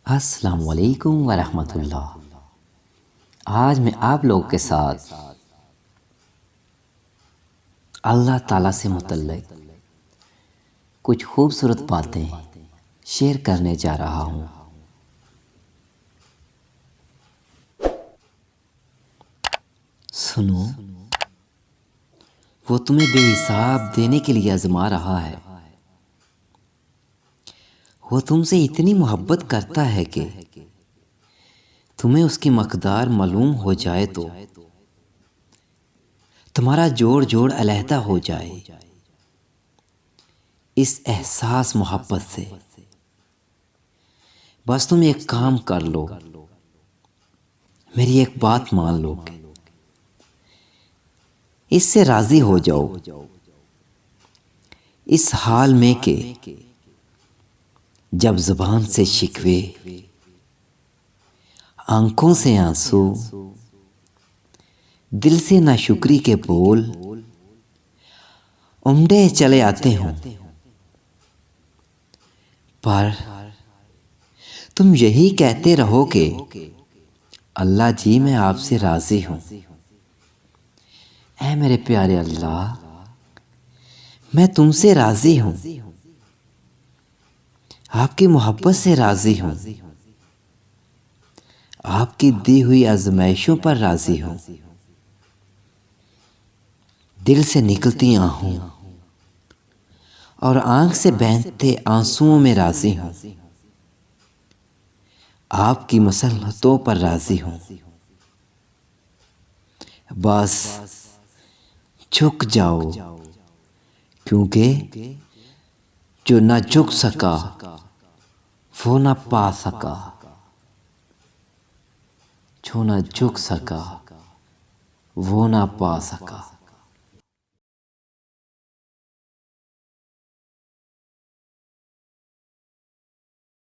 अस्सलाम वालेकुम वरहमतुल्लाह। आज मैं आप लोगों के साथ अल्लाह ताला से मुतल्लिक कुछ खूबसूरत बातें शेयर करने जा रहा हूँ। सुनो, वो तुम्हें बेहिसाब देने के लिए आजमा रहा है। वो तुमसे इतनी मोहब्बत करता है कि तुम्हें उसकी मकदार मालूम हो जाए तो तुम्हारा जोड़ जोड़ अलहदा हो जाए। इस एहसास मोहब्बत से बस तुम एक काम कर लो, मेरी एक बात मान लो, इससे राजी हो जाओ। इस हाल में के जब जुबान से शिकवे, आंखों से आंसू, दिल से नाशुक्री के बोल उमड़े चले आते हों, पर तुम यही कहते रहो कि अल्लाह जी मैं आपसे राजी हूं। ऐ मेरे प्यारे अल्लाह, मैं तुमसे राजी हूं, आपकी मोहब्बत से राजी हूं, आपकी दी हुई आजमाइशों पर राजी हूं, दिल से निकलती आहों और आंख से बहते आंसुओं में राजी हूं, आपकी मसल्हतों पर राजी हूं। बस झुक जाओ, क्योंकि जो ना झुक सका वो ना पा सका, जो ना झुक सका वो ना पा सका।